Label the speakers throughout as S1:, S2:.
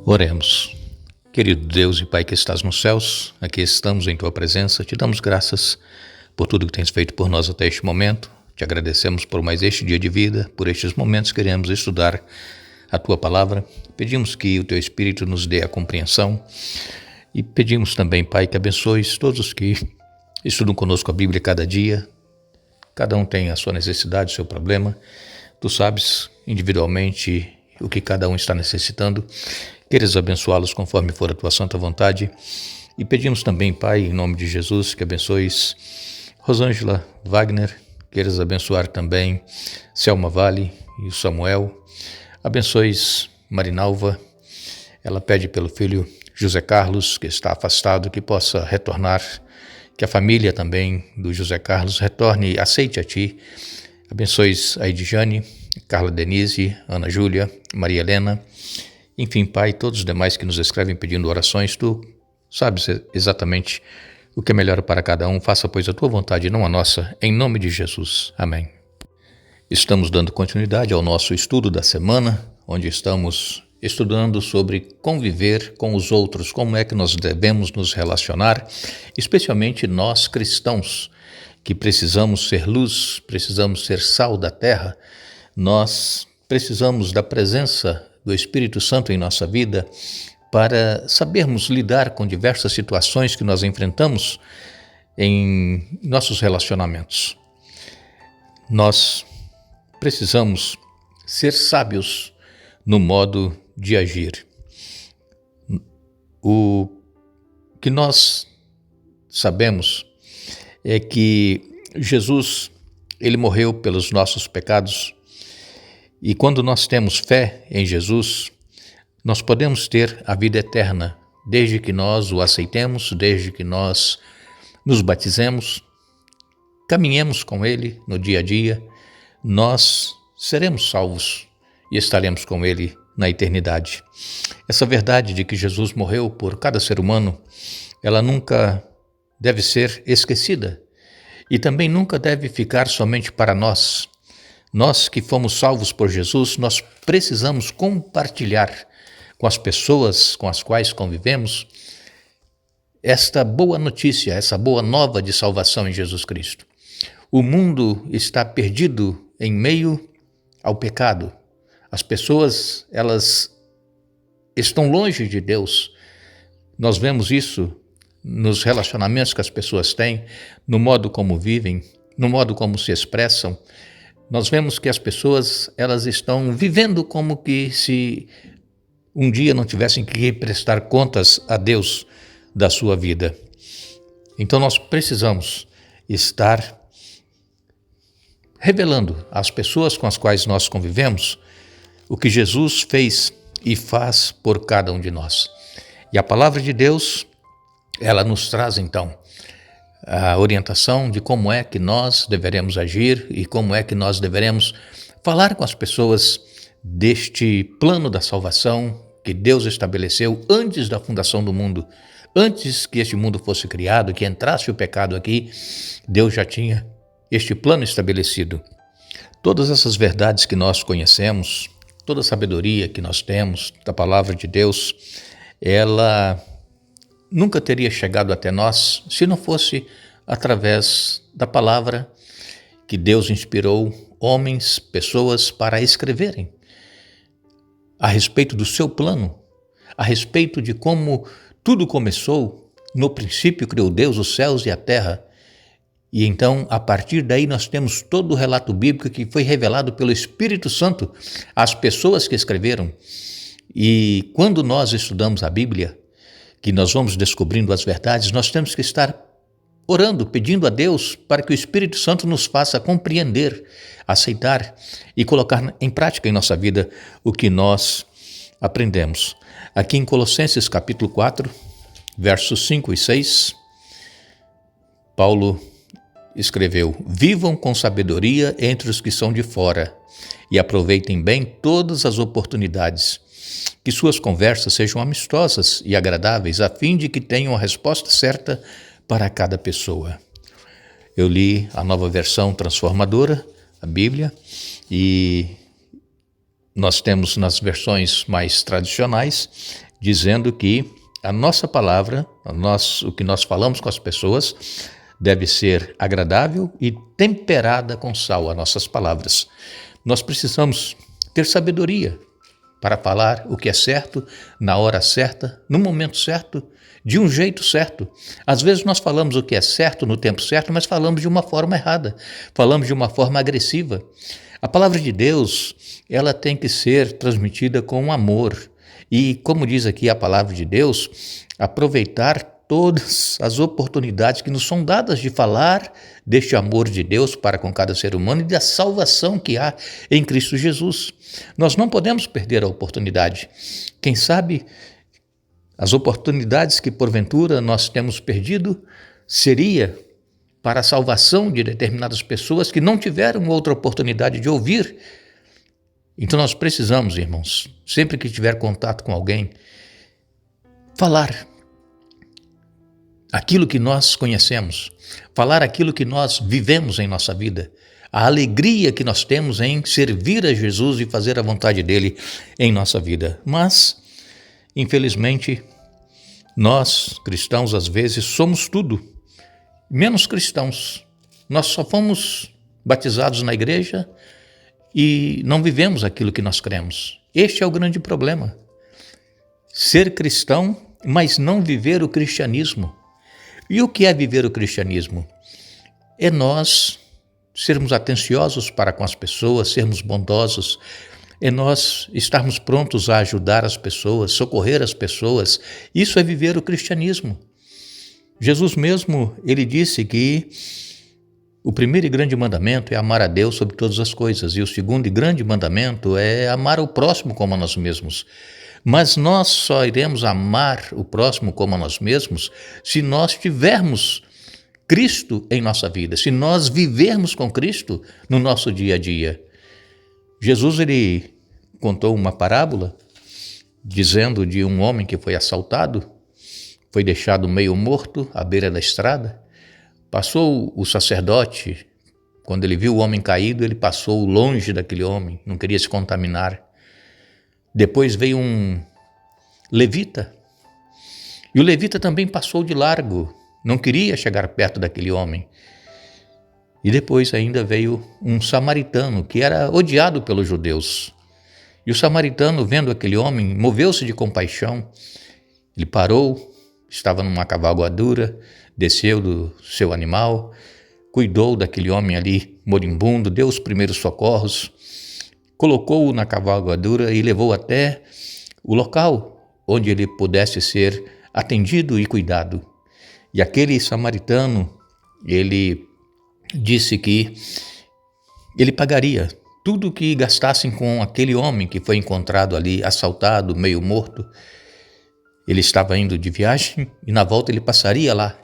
S1: Oremos. Querido Deus e Pai que estás nos céus, aqui estamos em Tua presença, te damos graças por tudo que tens feito por nós até este momento, te agradecemos por mais este dia de vida, por estes momentos queremos estudar a Tua Palavra, pedimos que o Teu Espírito nos dê a compreensão e pedimos também, Pai, que abençoes todos os que estudam conosco a Bíblia cada dia, cada um tem a sua necessidade, o seu problema, Tu sabes individualmente o que cada um está necessitando, queres abençoá-los conforme for a Tua santa vontade e pedimos também, Pai, em nome de Jesus, que abençoes Rosângela Wagner, queres abençoar também Selma Vale e o Samuel, abençoes Marinalva, ela pede pelo filho José Carlos, que está afastado, que possa retornar, que a família também do José Carlos retorne e aceite a Ti, abençoes a Edjane, Carla Denise, Ana Júlia, Maria Helena, enfim, Pai, todos os demais que nos escrevem pedindo orações, Tu sabes exatamente o que é melhor para cada um, faça, pois, a Tua vontade e não a nossa, em nome de Jesus. Amém. Estamos dando continuidade ao nosso estudo da semana, onde estamos estudando sobre conviver com os outros, como é que nós devemos nos relacionar, especialmente nós cristãos, que precisamos ser luz, precisamos ser sal da terra, nós precisamos da presença do Espírito Santo em nossa vida para sabermos lidar com diversas situações que nós enfrentamos em nossos relacionamentos. Nós precisamos ser sábios no modo de agir. O que nós sabemos é que Jesus, ele morreu pelos nossos pecados e quando nós temos fé em Jesus, nós podemos ter a vida eterna, desde que nós o aceitemos, desde que nós nos batizemos, caminhemos com ele no dia a dia, nós seremos salvos e estaremos com ele na eternidade. Essa verdade de que Jesus morreu por cada ser humano, ela nunca deve ser esquecida e também nunca deve ficar somente para nós. Nós que fomos salvos por Jesus, nós precisamos compartilhar com as pessoas com as quais convivemos esta boa notícia, essa boa nova de salvação em Jesus Cristo. O mundo está perdido em meio ao pecado. As pessoas, elas estão longe de Deus. Nós vemos isso nos relacionamentos que as pessoas têm, no modo como vivem, no modo como se expressam. Nós vemos que as pessoas, elas estão vivendo como que se um dia não tivessem que prestar contas a Deus da sua vida. Então nós precisamos estar revelando às pessoas com as quais nós convivemos o que Jesus fez e faz por cada um de nós. E a palavra de Deus, ela nos traz então a orientação de como é que nós deveremos agir e como é que nós deveremos falar com as pessoas deste plano da salvação que Deus estabeleceu antes da fundação do mundo. Antes que este mundo fosse criado, que entrasse o pecado aqui, Deus já tinha este plano estabelecido. Todas essas verdades que nós conhecemos, toda a sabedoria que nós temos da palavra de Deus, ela nunca teria chegado até nós se não fosse através da palavra que Deus inspirou homens, pessoas para escreverem a respeito do seu plano, a respeito de como tudo começou. No princípio criou Deus os céus e a terra. E então, a partir daí, nós temos todo o relato bíblico que foi revelado pelo Espírito Santo às pessoas que escreveram. E quando nós estudamos a Bíblia, que nós vamos descobrindo as verdades, nós temos que estar orando, pedindo a Deus para que o Espírito Santo nos faça compreender, aceitar e colocar em prática em nossa vida o que nós aprendemos. Aqui em Colossenses capítulo 4, versos 5 e 6, Paulo escreveu: vivam com sabedoria entre os que são de fora e aproveitem bem todas as oportunidades. Que suas conversas sejam amistosas e agradáveis, a fim de que tenham a resposta certa para cada pessoa. Eu li a Nova Versão Transformadora, a Bíblia, e nós temos nas versões mais tradicionais, dizendo que a nossa palavra, o que nós falamos com as pessoas, deve ser agradável e temperada com sal, as nossas palavras. Nós precisamos ter sabedoria para falar o que é certo, na hora certa, no momento certo, de um jeito certo. Às vezes nós falamos o que é certo no tempo certo, mas falamos de uma forma errada, falamos de uma forma agressiva. A palavra de Deus, ela tem que ser transmitida com amor. E, como diz aqui a palavra de Deus, aproveitar todas as oportunidades que nos são dadas de falar deste amor de Deus para com cada ser humano e da salvação que há em Cristo Jesus. Nós não podemos perder a oportunidade. Quem sabe as oportunidades que porventura nós temos perdido seria para a salvação de determinadas pessoas que não tiveram outra oportunidade de ouvir. Então nós precisamos, irmãos, sempre que tiver contato com alguém, falar aquilo que nós conhecemos, falar aquilo que nós vivemos em nossa vida, a alegria que nós temos em servir a Jesus e fazer a vontade dele em nossa vida. Mas, infelizmente, nós, cristãos, às vezes somos tudo, menos cristãos. Nós só fomos batizados na igreja e não vivemos aquilo que nós cremos. Este é o grande problema. Ser cristão, mas não viver o cristianismo. E o que é viver o cristianismo? É nós sermos atenciosos para com as pessoas, sermos bondosos, é nós estarmos prontos a ajudar as pessoas, socorrer as pessoas. Isso é viver o cristianismo. Jesus mesmo, ele disse que o primeiro e grande mandamento é amar a Deus sobre todas as coisas, e o segundo e grande mandamento é amar o próximo como a nós mesmos. Mas nós só iremos amar o próximo como a nós mesmos se nós tivermos Cristo em nossa vida, se nós vivermos com Cristo no nosso dia a dia. Jesus, ele contou uma parábola dizendo de um homem que foi assaltado, foi deixado meio morto à beira da estrada. Passou o sacerdote, quando ele viu o homem caído, ele passou longe daquele homem, não queria se contaminar. Depois veio um levita, e o levita também passou de largo, não queria chegar perto daquele homem. E depois ainda veio um samaritano, que era odiado pelos judeus. E o samaritano, vendo aquele homem, moveu-se de compaixão. Ele parou, estava numa cavalgadura, desceu do seu animal, cuidou daquele homem ali moribundo, deu os primeiros socorros, colocou-o na cavalgadura e levou até o local onde ele pudesse ser atendido e cuidado. E aquele samaritano, ele disse que ele pagaria tudo o que gastassem com aquele homem que foi encontrado ali, assaltado, meio morto. Ele estava indo de viagem e na volta ele passaria lá.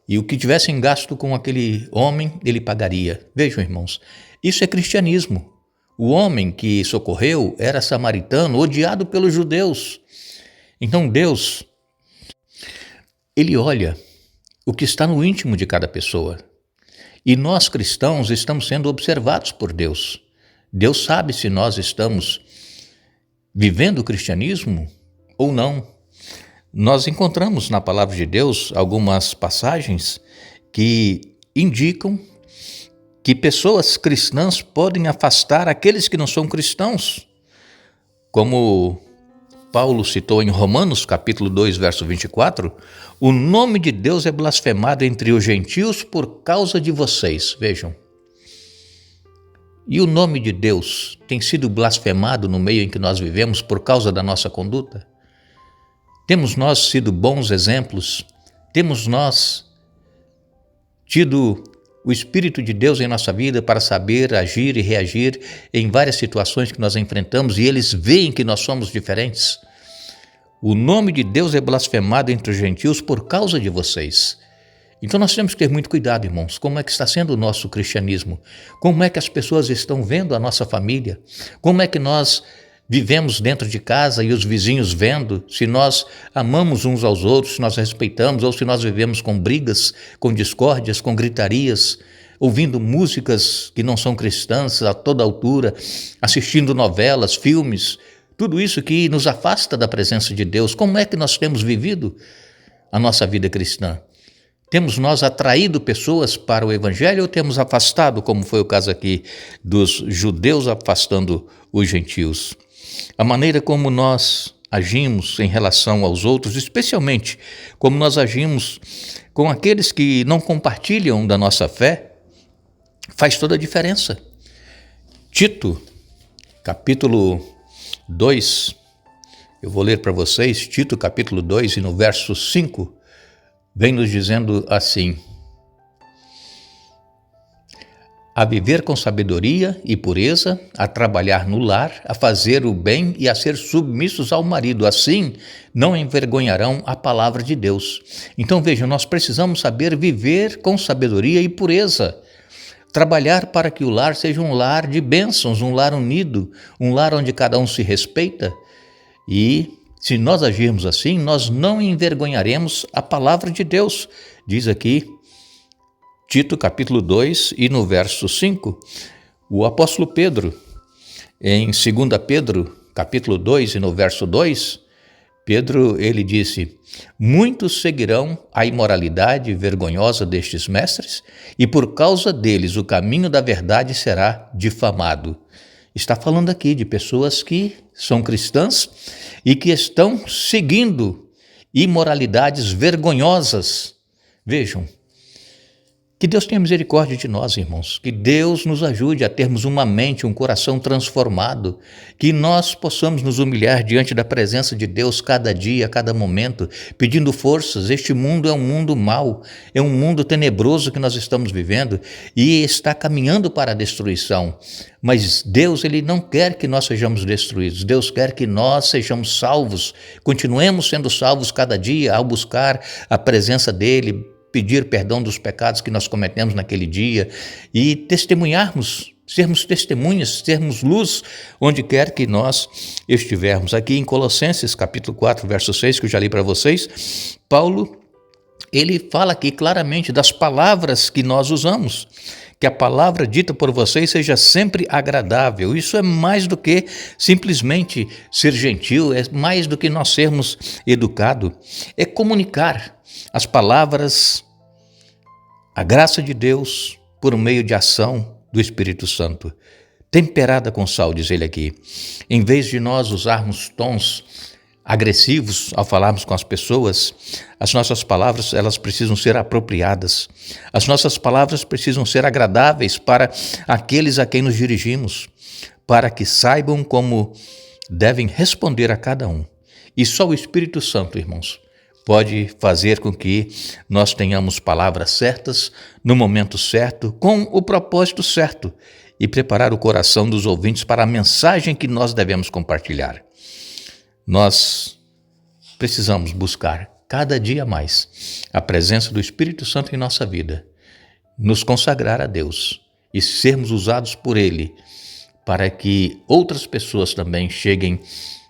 S1: E o que tivessem gasto com aquele homem, ele pagaria. Vejam, irmãos, isso é cristianismo. O homem que socorreu era samaritano, odiado pelos judeus. Então Deus, ele olha o que está no íntimo de cada pessoa. E nós cristãos estamos sendo observados por Deus. Deus sabe se nós estamos vivendo o cristianismo ou não. Nós encontramos na palavra de Deus algumas passagens que indicam que pessoas cristãs podem afastar aqueles que não são cristãos. Como Paulo citou em Romanos, capítulo 2, verso 24, o nome de Deus é blasfemado entre os gentios por causa de vocês. Vejam. E o nome de Deus tem sido blasfemado no meio em que nós vivemos por causa da nossa conduta? Temos nós sido bons exemplos? Temos nós tido o Espírito de Deus em nossa vida para saber agir e reagir em várias situações que nós enfrentamos e eles veem que nós somos diferentes? O nome de Deus é blasfemado entre os gentios por causa de vocês. Então nós temos que ter muito cuidado, irmãos, como é que está sendo o nosso cristianismo, como é que as pessoas estão vendo a nossa família, como é que nós vivemos dentro de casa e os vizinhos vendo, se nós amamos uns aos outros, se nós respeitamos ou se nós vivemos com brigas, com discórdias, com gritarias, ouvindo músicas que não são cristãs a toda altura, assistindo novelas, filmes. tudo isso que nos afasta da presença de Deus. Como é que nós temos vivido a nossa vida cristã? Temos nós atraído pessoas para o Evangelho ou temos afastado, como foi o caso aqui dos judeus afastando os gentios? A maneira como nós agimos em relação aos outros, especialmente como nós agimos com aqueles que não compartilham da nossa fé, faz toda a diferença. Tito, capítulo 2, eu vou ler para vocês, Tito, capítulo 2, e no verso 5, vem nos dizendo assim: a viver com sabedoria e pureza, a trabalhar no lar, a fazer o bem e a ser submissos ao marido. Assim, não envergonharão a palavra de Deus. Então, vejam, nós precisamos saber viver com sabedoria e pureza. Trabalhar para que o lar seja um lar de bênçãos, um lar unido, um lar onde cada um se respeita. E se nós agirmos assim, nós não envergonharemos a palavra de Deus. Diz aqui Tito capítulo 2 e no verso 5, o apóstolo Pedro, em 2 Pedro capítulo 2 e no verso 2, Pedro, ele disse: muitos seguirão a imoralidade vergonhosa destes mestres, e por causa deles o caminho da verdade será difamado. Está falando aqui de pessoas que são cristãs e que estão seguindo imoralidades vergonhosas. Vejam, que Deus tenha misericórdia de nós, irmãos, que Deus nos ajude a termos uma mente, um coração transformado, que nós possamos nos humilhar diante da presença de Deus cada dia, a cada momento, pedindo forças. Este mundo é um mundo mau, é um mundo tenebroso que nós estamos vivendo e está caminhando para a destruição. Mas Deus, Ele não quer que nós sejamos destruídos, Deus quer que nós sejamos salvos, continuemos sendo salvos cada dia ao buscar a presença dEle, pedir perdão dos pecados que nós cometemos naquele dia e testemunharmos, sermos testemunhas, sermos luz onde quer que nós estivermos. Aqui em Colossenses capítulo 4, verso 6, que eu já li para vocês, Paulo, ele fala aqui claramente das palavras que nós usamos, que a palavra dita por vocês seja sempre agradável. Isso é mais do que simplesmente ser gentil, é mais do que nós sermos educados, é comunicar as palavras, a graça de Deus por meio de ação do Espírito Santo, temperada com sal, diz ele aqui. Em vez de nós usarmos tons agressivos ao falarmos com as pessoas, as nossas palavras, elas precisam ser apropriadas. As nossas palavras precisam ser agradáveis para aqueles a quem nos dirigimos, para que saibam como devem responder a cada um. E só o Espírito Santo, irmãos, pode fazer com que nós tenhamos palavras certas, no momento certo, com o propósito certo e preparar o coração dos ouvintes para a mensagem que nós devemos compartilhar. Nós precisamos buscar cada dia mais a presença do Espírito Santo em nossa vida, nos consagrar a Deus e sermos usados por Ele para que outras pessoas também cheguem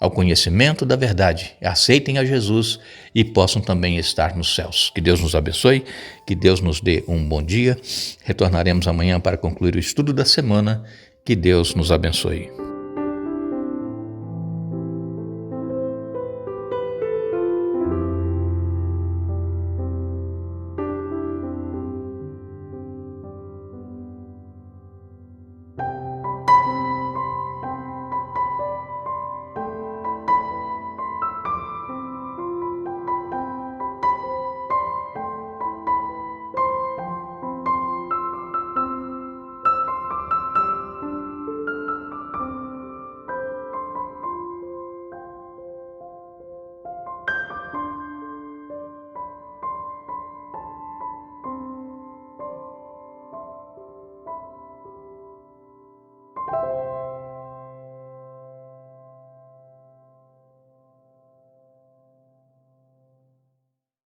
S1: ao conhecimento da verdade, aceitem a Jesus e possam também estar nos céus. Que Deus nos abençoe, que Deus nos dê um bom dia. Retornaremos amanhã para concluir o estudo da semana. Que Deus nos abençoe.